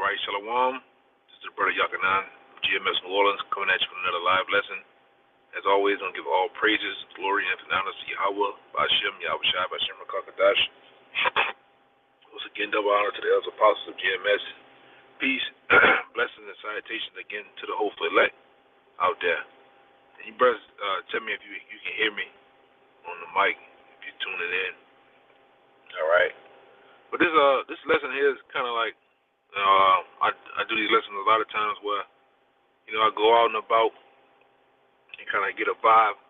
All right, Shalom. This is the brother Yakanan, GMS New Orleans, coming at you with another live lesson. As always, I'm going to give all praises, glory, and honor to Yahweh, Ba'ashem, Yahweh Shai, Ba'ashem, Rakakadash. Once again, double honor to the elders apostles of GMS. Peace, blessings, and salutations again to the whole elect out there. And you brothers, tell me if you can hear me on the mic, if you're tuning in. All right. But this lesson here is kind of like, I do these lessons a lot of times where, I go out and about and kind of get a vibe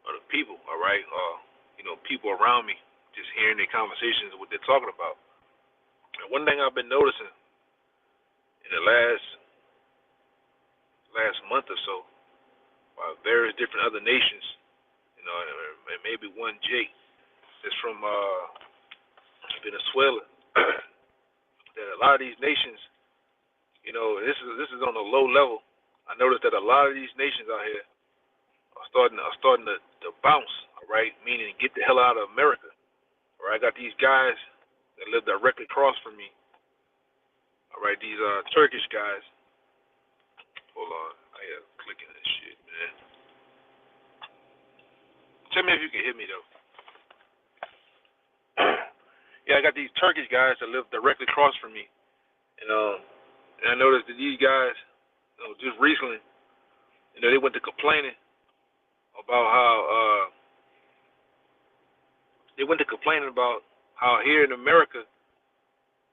of the people, all right? People around me, just hearing their conversations, what they're talking about. And one thing I've been noticing in the last month or so, various different other nations, and maybe one Jake that's from Venezuela, that a lot of these nations, this is on a low level. I noticed that a lot of these nations out here are starting to bounce, all right, meaning get the hell out of America. All right, I got these guys that live directly across from me. All right, these Turkish guys. Hold on, I am clicking this shit, man. Tell me if you can hear me though. Yeah, I got these Turkish guys that live directly across from me, and I noticed that these guys, just recently, they went to complaining about how here in America,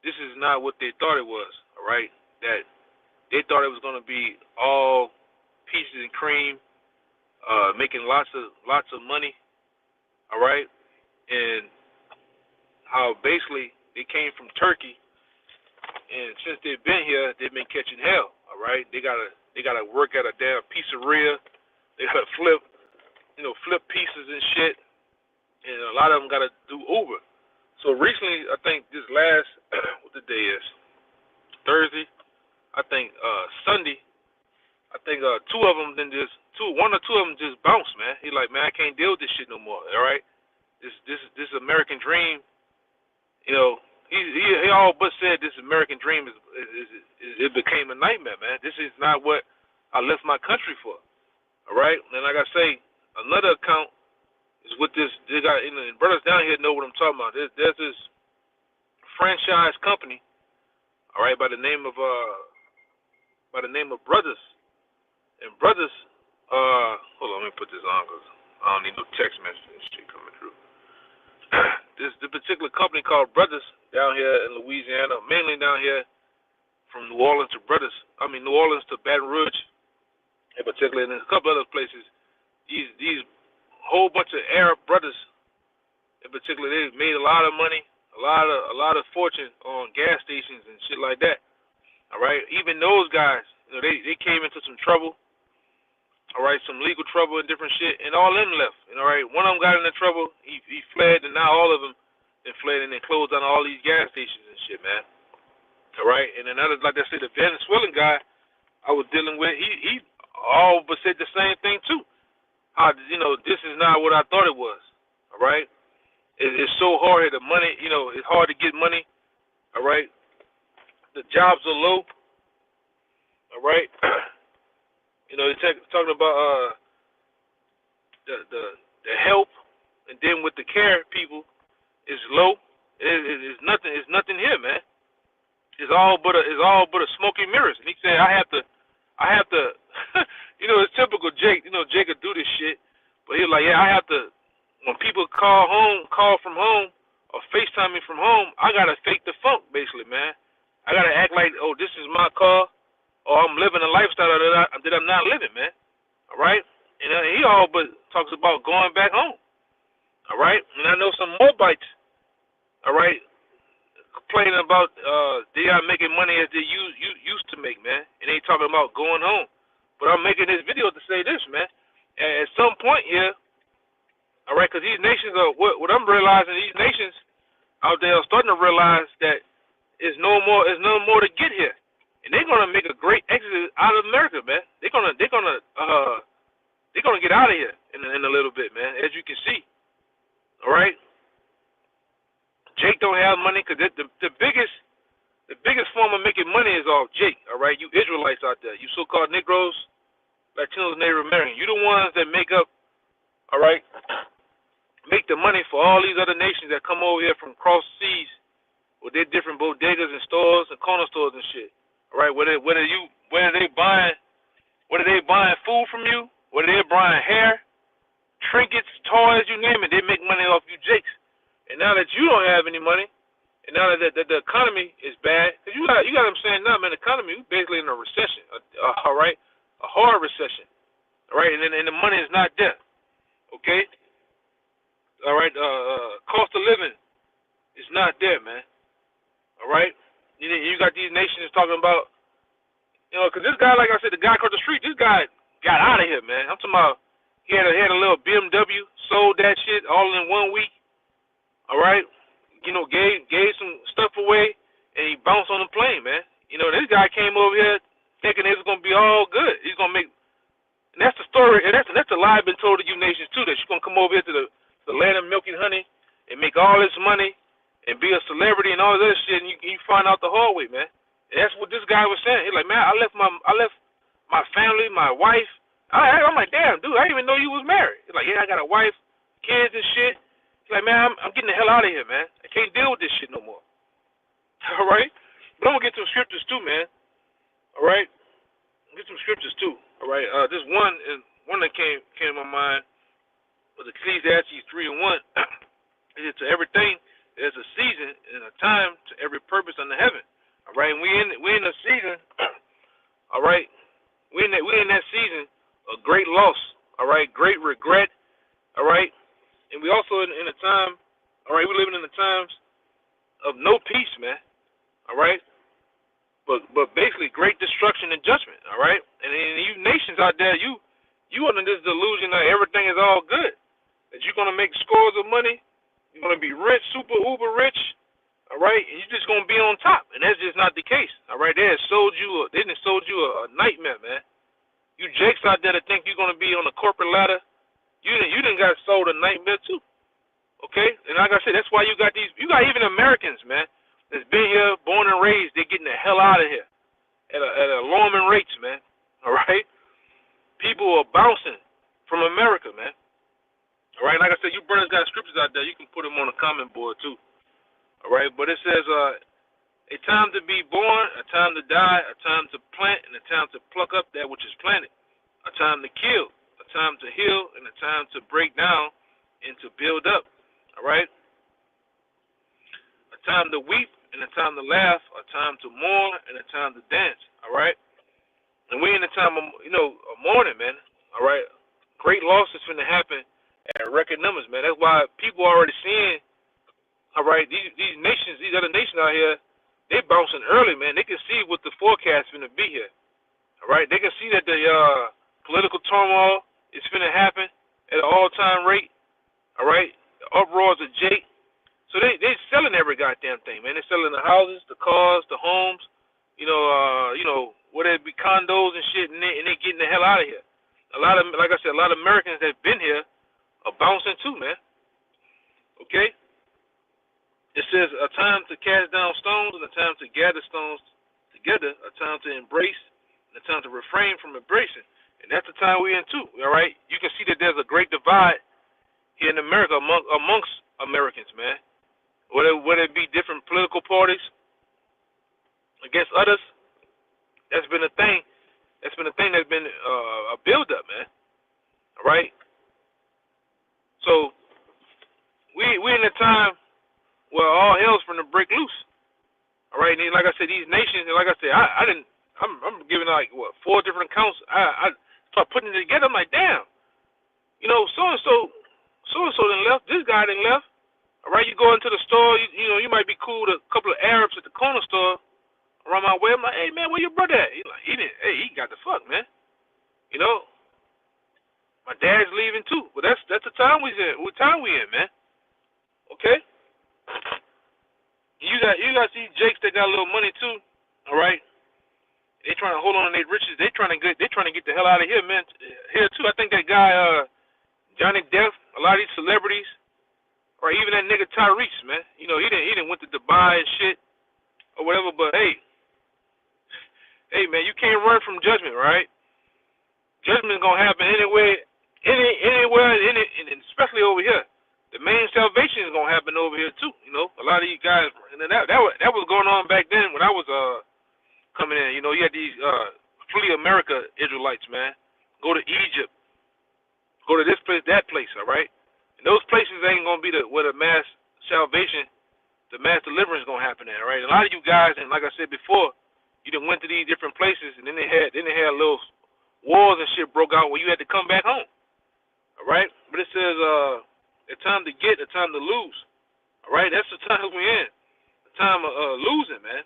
this is not what they thought it was. All right, that they thought it was going to be all peaches and cream, making lots of money. All right, and how basically they came from Turkey, and since they've been here, they've been catching hell. All right, they gotta work at a damn pizzeria. They gotta flip pieces and shit, and a lot of them gotta do Uber. So recently, I think this last what the day is, Thursday. I think Sunday. I think one or two of them just bounced, man. He like, man, I can't deal with this shit no more. All right, this American dream. He all but said this American dream it became a nightmare, man. This is not what I left my country for. All right, and like I say, another account is with this. They got, and brothers down here know what I'm talking about. There's this franchise company, all right, by the name of Brothers, and Brothers. Hold on, let me put this on because I don't need no text message and shit coming through. The particular company called Brothers down here in Louisiana, mainly down here from New Orleans to New Orleans to Baton Rouge, in particular, and a couple other places. These whole bunch of Arab brothers, in particular, they made a lot of money, a lot of fortune on gas stations and shit like that. All right, even those guys, they came into some trouble. All right, some legal trouble and different shit, and all of them left. All right, one of them got into trouble. He fled, and now all of them then fled and then closed down all these gas stations and shit, man. All right, and another, like I said, the Venezuelan guy I was dealing with, he all but said the same thing too. How this is not what I thought it was. All right, it's so hard here. The money, it's hard to get money. All right, the jobs are low. All right. They're talking about the help, and then with the care people is low. It's nothing here, man. It's all but a smoke and mirrors. And he said, I have to. It's typical Jake. Jake will do this shit, but he's like, yeah, I have to. When people call from home, or FaceTime me from home, I gotta fake the funk, basically, man. I gotta act like, oh, this is my car. Or I'm living a lifestyle that I'm not living, man. All right? And he all but talks about going back home. All right? And I know some Moabites, all right, complaining about they are making money as they used to make, man. And they talking about going home. But I'm making this video to say this, man. At some point here, all right, because these nations are, what I'm realizing, these nations out there are starting to realize that there's no more to get here. And they're gonna make a great exodus out of America, man. They're gonna get out of here in a little bit, man. As you can see, all right. Jake don't have money because the The biggest form of making money is off Jake, all right? You Israelites out there, you so-called Negroes, Latinos, Native Americans, you the ones that make up, all right, make the money for all these other nations that come over here from cross seas with their different bodegas and stores and corner stores and shit, all right? Whether they buying food from you, whether they're buying hair, trinkets, toys, you name it, they make money off you Jakes. And now that you don't have any money, and now that the economy is bad, because you got what I'm saying now, man, the economy, we basically in a recession, all right? A hard recession, all right? And the money is not there, okay? All right? Cost of living is not there, man, all right? You got these nations talking about, because this guy, like I said, the guy across the street, this guy got out of here, man. I'm talking about he had a little BMW, sold that shit all in 1 week, all right? Gave some stuff away, and he bounced on the plane, man. This guy came over here thinking it was gonna be all good. He's gonna make, and that's the story, and that's the lie been told to you nations too, that you're gonna come over here to the land of milk and honey and make all this money and be a celebrity and all this shit, and you find out the hard way, man. And that's what this guy was saying. He's like, man, I left my family, my wife. I'm like, damn, dude, I didn't even know you was married. He's like, yeah, I got a wife, kids and shit. Like, man, I'm getting the hell out of here, man. I can't deal with this shit no more. All right? But I'm going to get some scriptures, too, man. All right? Get some scriptures, too. All right? This one that came to my mind was Ecclesiastes 3:1. It is to everything, there's a season and a time to every purpose under heaven. All right? And we're in a season, all right? We're in that season of great loss, all right? Great regret, all right? And we also in a time, all right, we're living in the times of no peace, man, all right? But basically great destruction and judgment, all right? And you nations out there, you under this delusion that everything is all good, that you're going to make scores of money, you're going to be rich, super, uber rich, all right? And you're just going to be on top. And that's just not the case, all right? They done sold you a nightmare, man. You jakes out there that think you're going to be on the corporate ladder, you done got sold a nightmare too, okay? And like I said, that's why you got even Americans, man, that's been here, born and raised, they're getting the hell out of here at alarming rates, man, all right? People are bouncing from America, man, all right? Like I said, you brothers got scriptures out there, you can put them on the comment board too, all right? But it says, a time to be born, a time to die, a time to plant, and a time to pluck up that which is planted, a time to kill, a time to heal, and a time to break down and to build up, all right? A time to weep and a time to laugh, a time to mourn and a time to dance, all right? And we're in the time of, of mourning, man, all right? Great loss is going to happen at record numbers, man. That's why people are already seeing, all right, these nations, these other nations out here, they bouncing early, man. They can see what the forecast is going to be here, all right? They can see that the political turmoil is going to happen at an all-time rate, all right? The uproars of Jake. So they selling every goddamn thing, man. They're selling the houses, the cars, the homes, whether it be condos and shit, and they getting the hell out of here. Like I said, a lot of Americans that have been here are bouncing too, man. Okay? It says a time to cast down stones and a time to gather stones together, a time to embrace and a time to refrain from embracing. And that's the time we're in too, all right? You can see that there's a great divide here in America amongst Americans, man. Whether it be different political parties against others, that's been a thing. That's been a thing that's been a build-up, man. All right? So we're in a time where all hell's going to break loose. All right? And like I said, these nations, and like I said, I'm giving like, 4 different accounts. I start putting it together. I'm like, damn. So-and-so done left. This guy done left. All right, you go into the store, you might be cool with a couple of Arabs at the corner store around my way. I'm like, hey, man, where your brother at? He's like, he got the fuck, man. My dad's leaving too. But that's the time we in. What time we in, man? Okay? You got these jakes that got a little money too, all right? They trying to hold on to their riches. They trying to get the hell out of here, man. Here too. I think that guy, Johnny Depp, a lot of these celebrities, or even that nigga Tyrese, man. He didn't went to Dubai and shit or whatever. but hey, man, you can't run from judgment, right? Judgment's gonna happen anywhere, anywhere, and especially over here. The main salvation is gonna happen over here too. You know, a lot of you guys, and that was going on back then when I was coming in. You know, you had these flee America Israelites, man. Go to Egypt, go to this place, that place, all right. And those places ain't gonna be where the mass salvation, the mass deliverance is gonna happen at, all right. A lot of you guys, and like I said before, you done went to these different places, and then they had little wars and shit broke out where you had to come back home. All right? But it says a time to get, a time to lose. All right? That's the time we're in. A time of losing, man.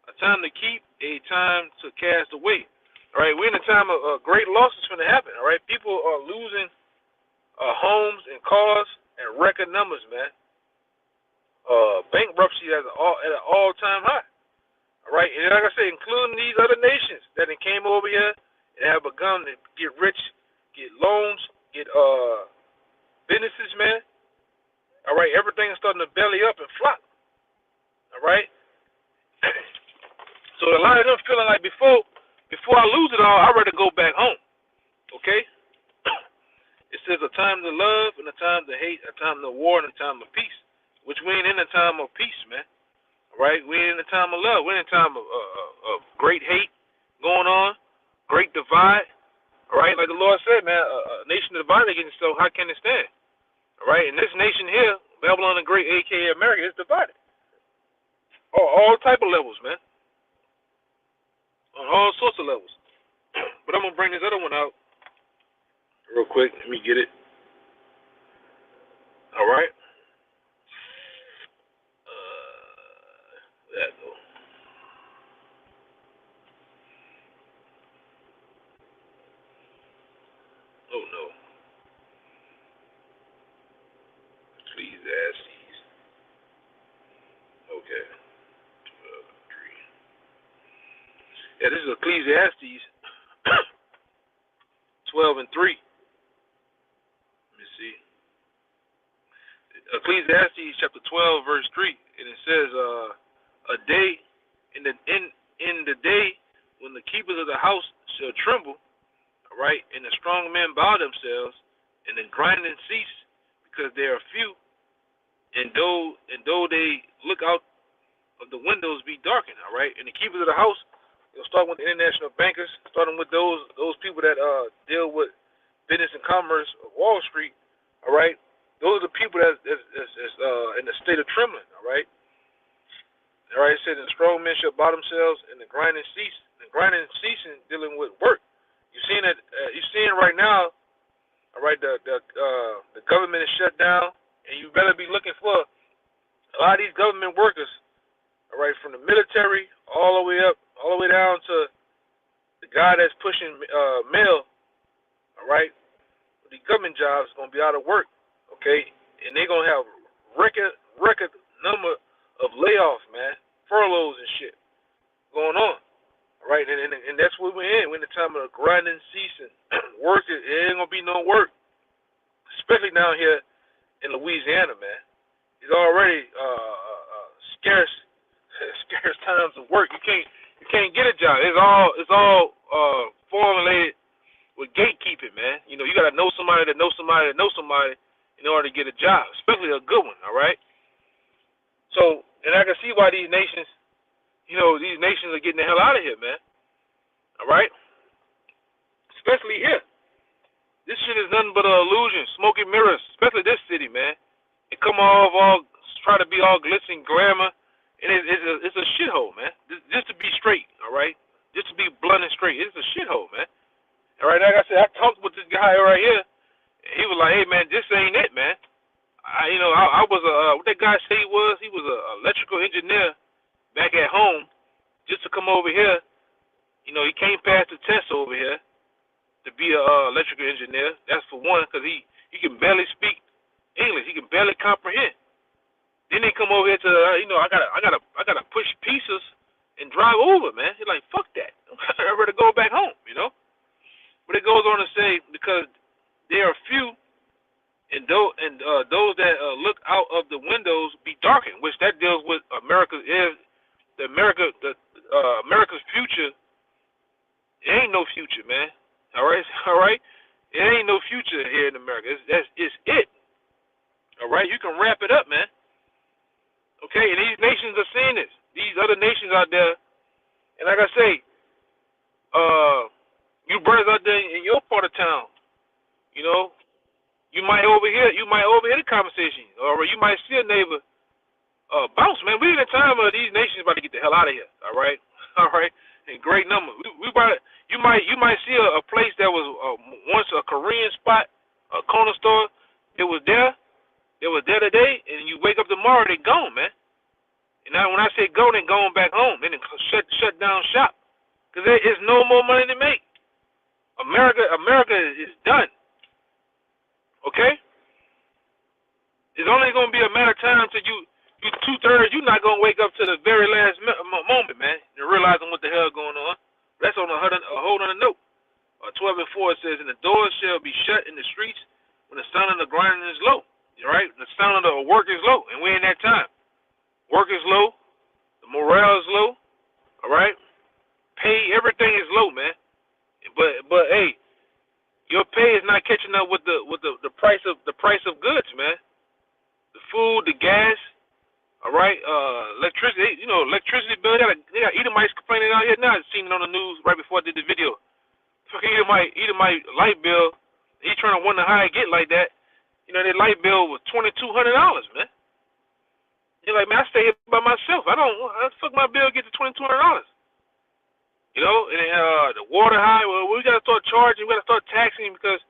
A time to keep, a time to cast away. All right? We're in a time of great losses going to happen. All right? People are losing homes and cars and record numbers, man. Bankruptcy at an all-time high. All right? And like I said, including these other nations that came over here and have begun to get rich, get loans, get businesses, man. All right, everything's starting to belly up and flop. All right. So a lot of them feeling like before I lose it all, I'd rather go back home. Okay. It says a time to love and a time to hate, a time to war and a time of peace. Which we ain't in a time of peace, man. All right, we ain't in a time of love. We're in a time of great hate going on. Great divide, all right? Like the Lord said, man, a nation divided against itself, how can it stand? All right? And this nation here, Babylon the Great, a.k.a. America, is divided. All type of levels, man. On all sorts of levels. But I'm going to bring this other one out real quick. Let me get it. All right? There we go. Oh, no. Ecclesiastes. Okay. 12:3. Yeah, this is Ecclesiastes 12:3. Let me see. Ecclesiastes chapter 12, verse 3. And it says, a day, in the day when the keepers of the house shall tremble, all right, and the strong men bow themselves, and the grinding cease, because they are few, and though they look out of the windows be darkened, all right. And the keepers of the house, they'll start with the international bankers, starting with those people that deal with business and commerce of Wall Street, all right. Those are the people that's in the state of trembling, all right. All right, it says, the strong men shall bow themselves, and the grinding cease. The grinding ceasing dealing with work. You're seeing it. You're seeing right now. All right, the government is shut down, and you better be looking for a lot of these government workers. All right, from the military all the way down to the guy that's pushing mail. All right, the government jobs are gonna be out of work. Okay, and they're gonna have record number of layoffs, man, furloughs and shit going on. All right, and that's what we're in. We're in the time of the grinding season. Work, it ain't gonna be no work, especially down here in Louisiana, man. It's already scarce times of work. You can't get a job. It's all formulated with gatekeeping, man. You know, you gotta know somebody that knows somebody that knows somebody in order to get a job, especially a good one. All right. So, and I can see why these nations are getting the hell out of here, man. All right? Especially here. This shit is nothing but an illusion, smoke and mirrors, especially this city, man. It come off all, try to be all glitz and glamour, and it's a shithole, man. Just to be straight, all right? Just to be blunt and straight, it's a shithole, man. All right, like I said, I talked with this guy right here. He was like, hey, man, this ain't it, man. I was what that guy said he was an electrical engineer back at home, just to come over here. You know, he came past the test over here to be a electrical engineer. That's for one, because he can barely speak English. He can barely comprehend. Then they come over here to I gotta push pieces and drive over, man. He's like, fuck that. I'd rather go back home, you know. But it goes on to say, because there are few. And those that look out of the windows be darkened, which that deals with America's America's future, it ain't no future, man. All right, all right. It ain't no future here in America. It's it. All right, you can wrap it up, man. Okay, and these nations are seeing this. These other nations out there, and like I say, you brothers out there in your part of town, you know, you might overhear the conversation, or you might see a neighbor bounce, man. We in a time of these nations about to get the hell out of here. All right, all right, in great numbers. You might see a place that was once a Korean spot, a corner store. It was there today, and you wake up tomorrow, they gone, man. And now when I say go, they going back home. They shut down shop because there is no more money to make. America is done. Okay? It's only going to be a matter of time till you 2/3. You're not going to wake up to the very last moment, man, and realizing what the hell going on. That's on a whole other note. 12:4 it says, "And the doors shall be shut in the streets when the sound of the grinding is low." All right? The sound of the work is low, and we're in that time. Work is low. The morale is low. All right? Pay, everything is low, man. But hey, your pay is not catching up with the price of goods, man. The food, the gas, all right, electricity. You know, electricity bill. They got Edomites complaining out here now. I seen it on the news right before I did the video. Fucking Edomite light bill. He's trying to wonder how it get like that. You know, their light bill was $2,200, man. You're like, man, I stay here by myself. How the fuck my bill get to $2,200? You know, and the water high. Well, we gotta start charging. We gotta start taxing because,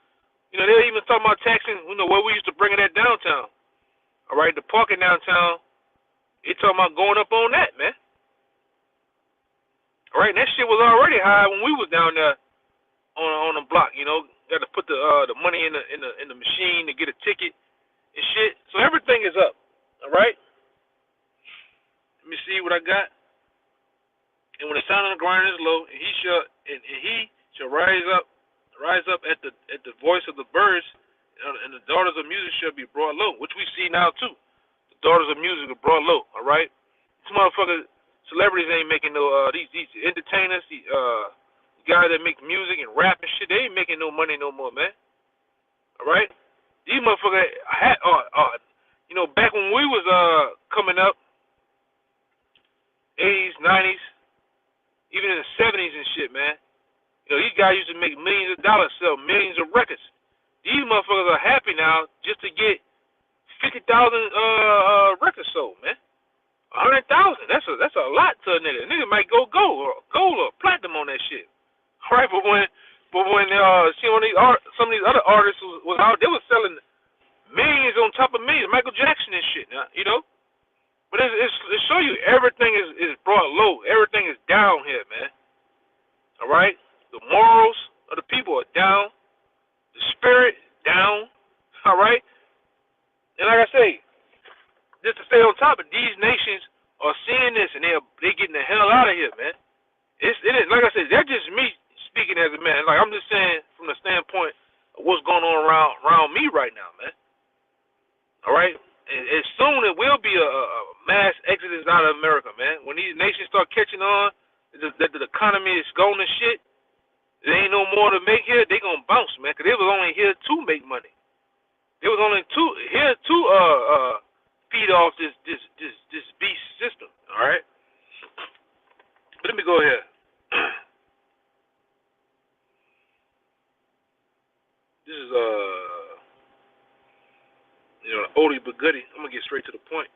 you know, they're even talking about taxing. You know, where we used to bring it at downtown. All right, the parking downtown. They talking about going up on that, man. All right, and that shit was already high when we was down there on the block. You know, got to put the money in the machine to get a ticket and shit. So everything is up. All right. Let me see what I got. And when the sound of the grinder is low, and he shall rise up at the voice of the birds, and the daughters of music shall be brought low, which we see now too. The daughters of music are brought low. All right, these motherfuckers, celebrities ain't making no these entertainers, these guys that make music and rap and shit, they ain't making no money no more, man. All right, these motherfuckers you know, back when we was coming up, 80s, 90s. Even in the 70s and shit, man. You know, these guys used to make millions of dollars, sell millions of records. These motherfuckers are happy now just to get 50,000 records sold, man. 100,000. That's a lot to a nigga. A nigga might go gold or platinum on that shit. All right, but when see when some of these other artists was out, they was selling millions on top of millions. Michael Jackson and shit, now, you know. But it show you everything is brought low. Everything is down here, man. All right? The morals of the people are down. The spirit down. All right? And like I say, just to stay on top of these nations are seeing this and they getting the hell out of here, man. It is, like I said, that's just me speaking as a man. Like I'm just saying from the standpoint of what's going on around me right now, man. All right? As soon it will be a mass exodus out of America, man. When these nations start catching on that the economy is going to shit, there ain't no more to make here, they gonna bounce, man. Cause they was only here to make money. They was only here to feed off this beast system. All right. But let me go here. This is you know, oldie but goodie. I'm gonna get straight to the point.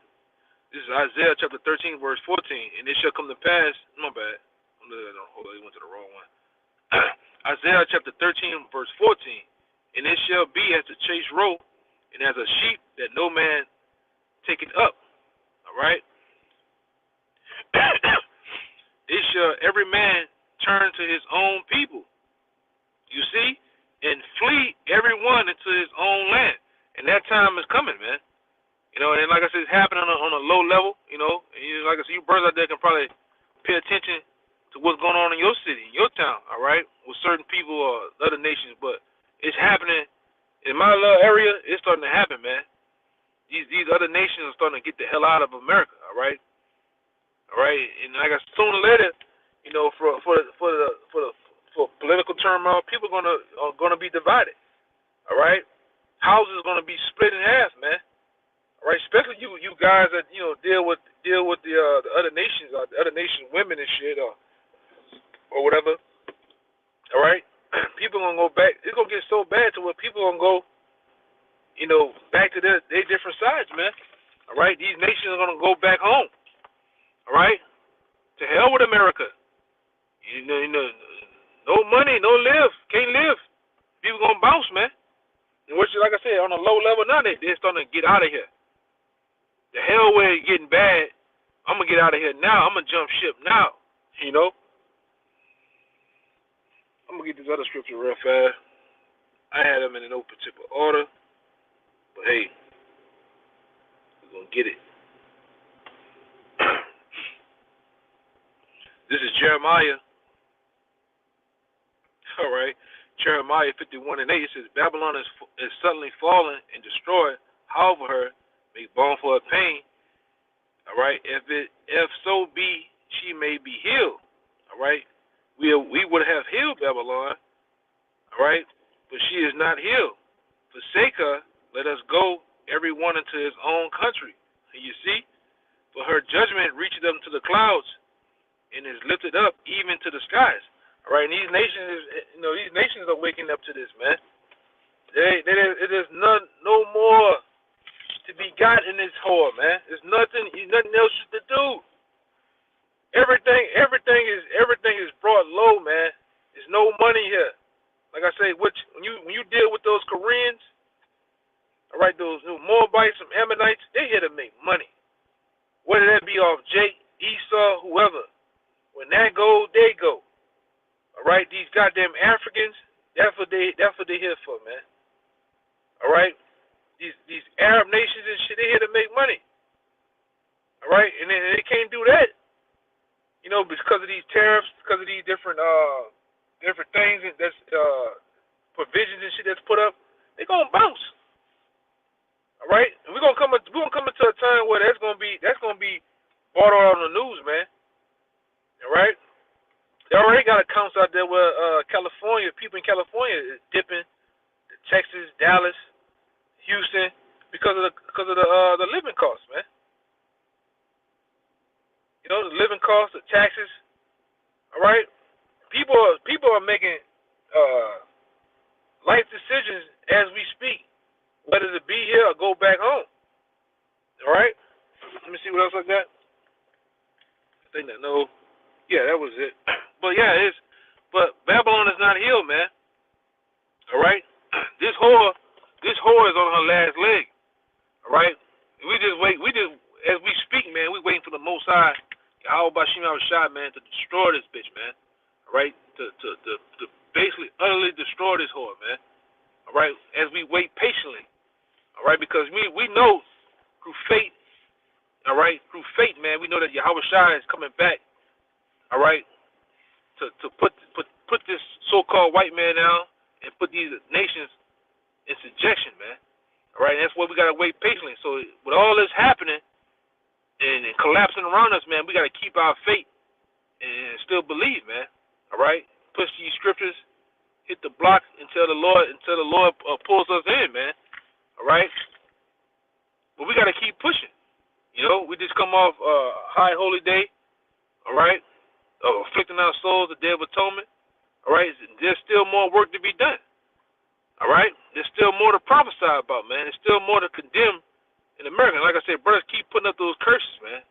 This is Isaiah chapter 13, verse 14. And it shall come to pass. My bad. Hold on, he went to the wrong one. Isaiah chapter 13, verse 14. And it shall be as the chase roe, and as a sheep that no man taketh up. All right. It shall every man turn to his own people. You see, and flee every one into his own land. And that time is coming, man. You know, and like I said, it's happening on a low level, you know. And like I said, you brothers out there can probably pay attention to what's going on in your city, in your town, all right, with certain people or other nations. But it's happening in my little area. It's starting to happen, man. These other nations are starting to get the hell out of America, all right? All right, and like I sooner or later, you know, for political turmoil, people are gonna be divided. All right, houses are gonna be split in half, man. All right, especially you guys that deal with the other nations, the other nation women and shit, or whatever. All right, people gonna go back. It's gonna get so bad to where people gonna go, back to their different sides, man. All right, these nations are gonna go back home. All right, to hell with America. No money, no live, can't live. People gonna bounce, man. And which, like I said, on a low level now, they're starting to get out of here. The hell with it getting bad. I'm gonna get out of here now. I'm gonna jump ship now. You know. I'm gonna get this other scripture real fast. I had them in no particular order, but hey, we're gonna get it. This is Jeremiah. All right, Jeremiah 51:8. It says, Babylon is suddenly fallen and destroyed. However, her make balm for her pain. All right, if so be she may be healed. All right, we would have healed Babylon. All right, but she is not healed. Forsake her, let us go, every one into his own country. And you see, for her judgment reacheth up to the clouds, and is lifted up even to the skies. All right, and these nations are waking up to this, man. It is no more to be got in this whore, man. There's nothing else to do. Everything is brought low, man. There's no money here. Like I say, when you deal with those Koreans, all right, those Moabites, some Ammonites, they here to make money. Whether that be off Jake, Esau, whoever. When that goes, they go. All right, these goddamn Africans, that's what they here for, man. All right, these Arab nations and shit, they here to make money. All right, and they can't do that, because of these tariffs, because of these different things that's provisions and shit that's put up. They gonna bounce. All right, and we're gonna come into a time where that's gonna be brought on the news, man. All right. They already got accounts out there where California, people in California is dipping, Texas, Dallas, Houston, because of the living costs, man. The living costs, the taxes. All right, people are making life decisions as we speak, whether to be here or go back home. All right, let me see what else I got. I think that no. Yeah, that was it. But yeah, but Babylon is not healed, man. All right, this whore is on her last leg. All right, we just as we speak, man. We waiting for the Most High, Yahweh Bashim Shah, man, to destroy this bitch, man. All right, to basically utterly destroy this whore, man. All right, as we wait patiently. All right, because we know through fate. All right, through fate, man, we know that Yahweh Shah is coming back. All right, to put this so-called white man down and put these nations in subjection, man. All right, and that's why we gotta wait patiently. So with all this happening and collapsing around us, man, we gotta keep our faith and still believe, man. All right, push these scriptures, hit the block until the Lord pulls us in, man. All right, but we gotta keep pushing. We just come off High Holy Day. All right. Afflicting our souls, the Day of Atonement. All right, there's still more work to be done. All right, there's still more to prophesy about, man. There's still more to condemn in America. Like I said, brothers keep putting up those curses, man.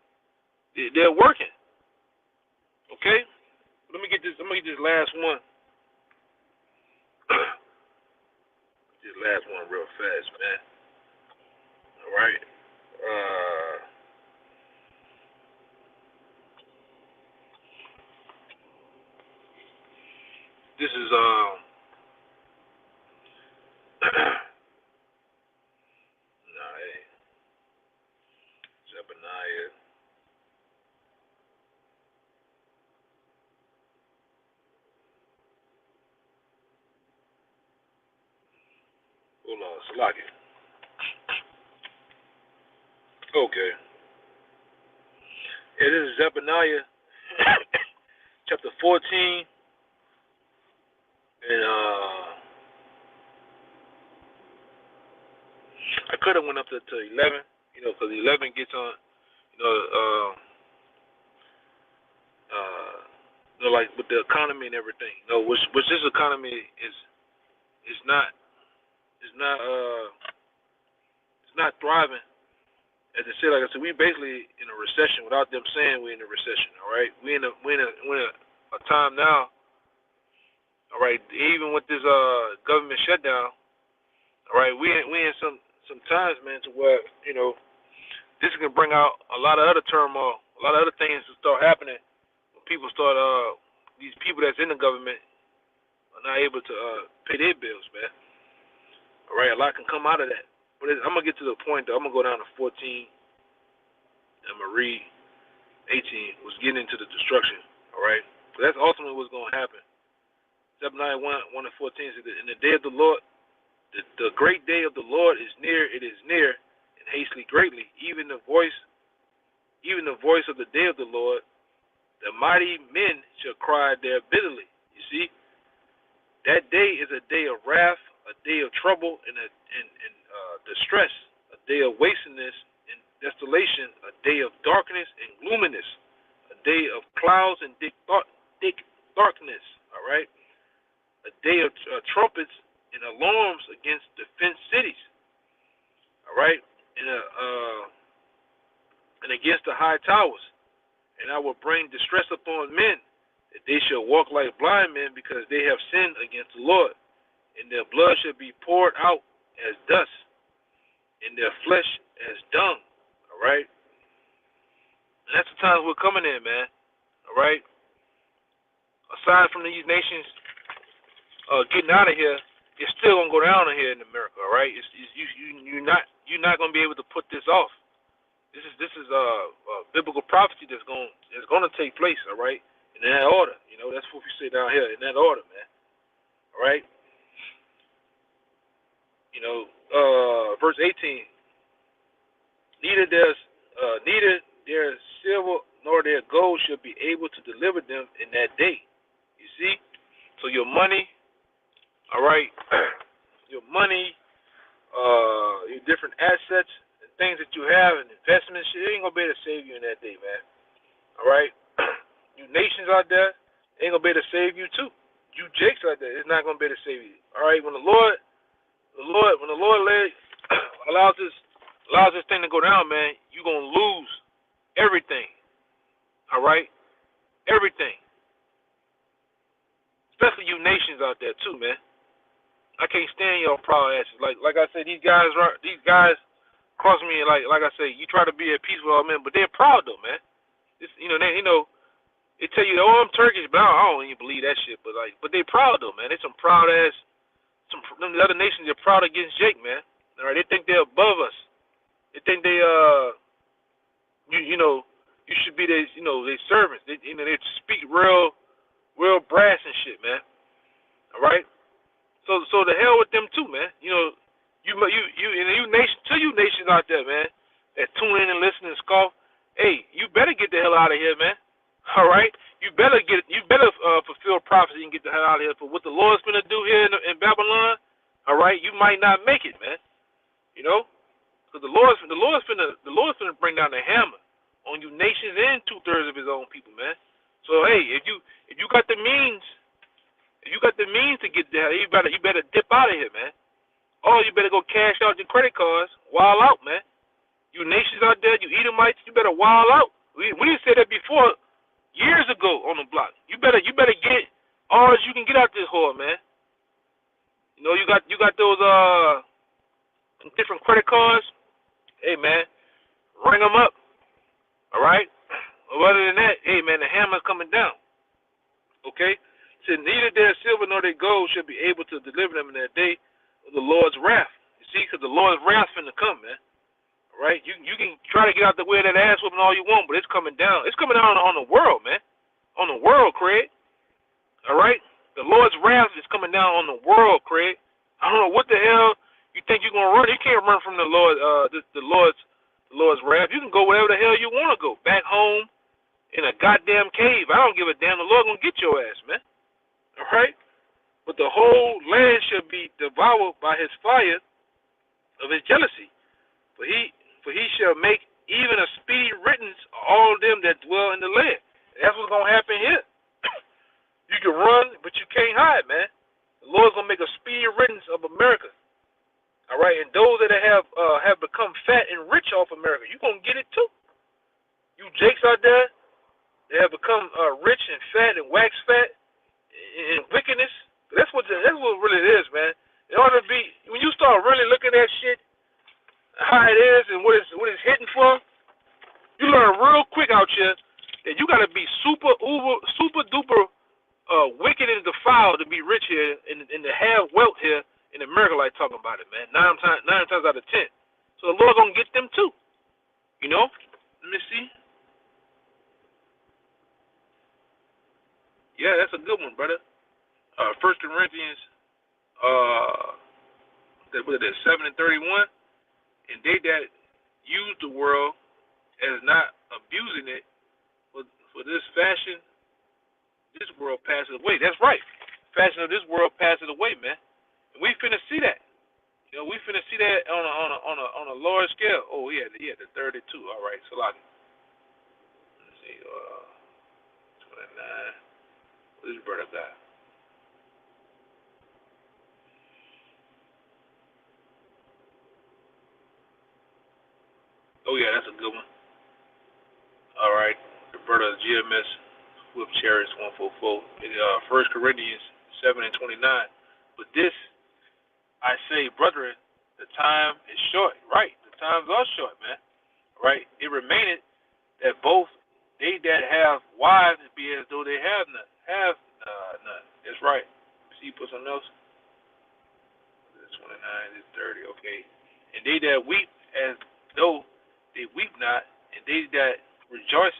They're working. Okay, let me get this last one. This last one real fast, man. All right. This is Zephaniah. Hold on, Salaki. Okay. Yeah, this is Zephaniah chapter 14, and I could have went up to 11, because 11 gets on, like with the economy and everything. Which this economy is not it's not thriving. As I said, like I said, we basically in a recession without them saying we're in a recession. All right, we're in a time now. All right, even with this government shutdown. All right, we in some times, man, to where this can bring out a lot of other turmoil, a lot of other things to start happening when people start these people that's in the government are not able to pay their bills, man. All right, a lot can come out of that. But I'm gonna get to the point that I'm gonna go down to 14. I'm gonna read 18. Was getting into the destruction. All right, so that's ultimately what's gonna happen. Zephaniah 1:14 says, "In the day of the Lord, the great day of the Lord is near. It is near, and hastily greatly. Even the voice of the day of the Lord, the mighty men shall cry there bitterly." You see, that day is a day of wrath, a day of trouble, and distress, a day of wastefulness and desolation, a day of darkness and gloominess, a day of clouds and thick darkness. All right, a day of trumpets and alarms against defense cities. All right, and against the high towers. And I will bring distress upon men, that they shall walk like blind men, because they have sinned against the Lord. And their blood shall be poured out as dust, and their flesh as dung. All right? And that's the times we're coming in, man. All right? Aside from these nations getting out of here, it's still gonna go down here in America. All right? You're not gonna be able to put this off. This is biblical prophecy that's gonna take place. All right? In that order. That's what we say down here, in that order, man. All right? Verse 18. Neither their silver nor their gold shall be able to deliver them in that day. You see? So your money, all right, your money, your different assets and things that you have and investments, shit, it ain't gonna be able to save you in that day, man. All right? You nations out there, ain't gonna be able to save you too. You jakes out there, it's not gonna be able to save you. All right? When the Lord allows this thing to go down, man, you're gonna lose everything. All right? Everything. Especially you nations out there too, man. I can't stand y'all proud asses. Like I said, these guys cross me like I say, you try to be at peace with all men, but they're proud though, man. It's, they tell you, oh, I'm Turkish, but I don't even believe that shit. But they proud though, man. They some proud ass. Some other nations are proud against Jake, man. All right, they think they're above us. They think they you should be their their servants. They speak real brass and shit, man. All right. So the hell with them too, man. You nations out there, man, that tune in and listen and scoff. Hey, you better get the hell out of here, man. All right. You better fulfill prophecy and get the hell out of here. For what the Lord's gonna do here in Babylon, all right, you might not make it, man. Because the Lord's gonna bring down the hammer on you nations and 2/3 of His own people, man. So hey, if you got the means, to get there, you better dip out of here, man. Or you better go cash out your credit cards, wild out, man. You nations out there, you Edomites, you better wild out. We said that before. Years ago on the block, you better get all that you can get out this whore, man. You got those different credit cards. Hey, man, ring them up. All right. Well, other than that, hey, man, the hammer's coming down. Okay. So neither their silver nor their gold shall be able to deliver them in that day of the Lord's wrath. You see, because the Lord's wrath finna come, man. Right? You can try to get out the way of that ass whooping all you want, but it's coming down. It's coming down on the world, man. On the world, Craig. All right? The Lord's wrath is coming down on the world, Craig. I don't know what the hell you think you're gonna run. You can't run from the Lord, the Lord's wrath. You can go wherever the hell you want to go. Back home, in a goddamn cave. I don't give a damn. The Lord gonna get your ass, man. All right? But the whole land shall be devoured by his fire of his jealousy. For he shall make even a speedy riddance of all them that dwell in the land. That's what's gonna happen here. You can run, but you can't hide, man. The Lord's gonna make a speedy riddance of America. All right, and those that have become fat and rich off America, you gonna get it too. You jakes out there that have become rich and fat and wax fat in wickedness. That's what really it is, man. It ought to be when you start really looking at shit, how it is and what it's hitting for. You learn real quick out here that you gotta be super duper wicked and defiled to be rich here and to have wealth here in America, like talking about it, man. Nine times out of 10. So the Lord gonna get them too. You know? Let me see. Yeah, that's a good one, brother. 1 Corinthians, what is it, 7:31? And they that use the world as not abusing it, for this fashion, this world passes away. That's right. Fashion of this world passes away, man. And we finna see that. You know, we finna see that on a large scale. Oh yeah, the 32. All right, so like, let's see, 29. What this brother got? Oh yeah, that's a good one. All right, the brother GMS with Chariots 144. In 1 Corinthians 7:29. But this I say, brethren, the time is short. Right, the times are short, man. Right, it remaineth that both they that have wives be as though they have none. None. That's right. See, put something else. 29, this 30. Okay. And they that weep as though they weep not, and they that rejoice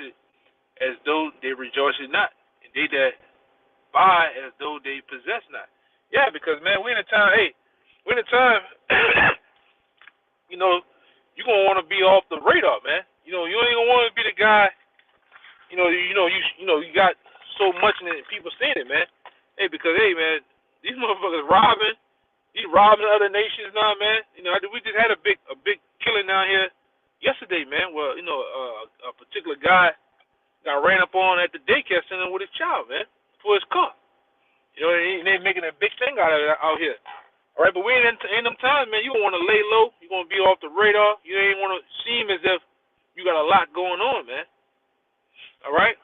as though they rejoice not, and they that buy as though they possess not. Yeah, because man, we're in a time. Hey, we're in a time. You know, you're gonna want to be off the radar, man. You know, you ain't gonna want to be the guy. You got so much in it, people seeing it, man. Hey, because hey, man, these motherfuckers robbing. He's robbing other nations now, man. You know, we just had a big killing down here yesterday, man. Well, you know, a particular guy got ran up on at the daycare center with his child, man, for his car. You know, they're making a big thing out of it out here. All right, but we ain't in them times, man. You don't want to lay low. You want to be off the radar. You ain't want to seem as if you got a lot going on, man. All right.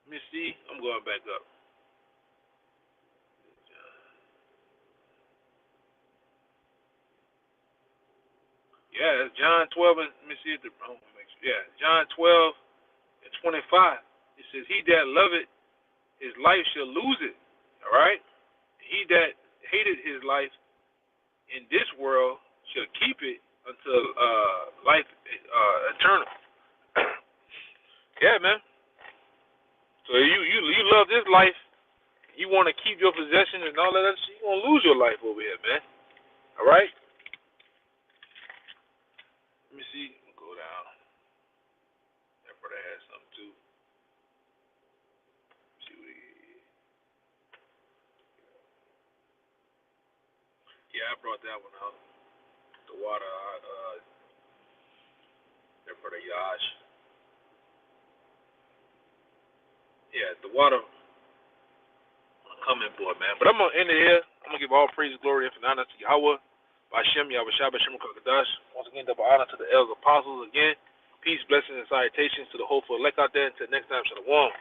Let me see. I'm going back up. Yeah, it's John 12, and let me see if John 12 and 25. It says, "He that loveth his life shall lose it." All right. He that hated his life in this world shall keep it until life eternal. Yeah, man. So you love this life, you want to keep your possessions and all that other shit, you're gonna lose your life over here, man. All right. Let me see. Go down. That brother has something too. Let's see what Yeah, I brought that one out. The water. That brother Yash. Yeah, the water. Coming for it, man. But I'm gonna end it here. I'm gonna give all praise, glory, and honor to Yahweh, Bashem, Yahweh Shabbat, Shem Kakadash. Once again, double honor to the elders apostles again. Peace, blessings, and salutations to the hopeful elect out there. Until next time, Shalom.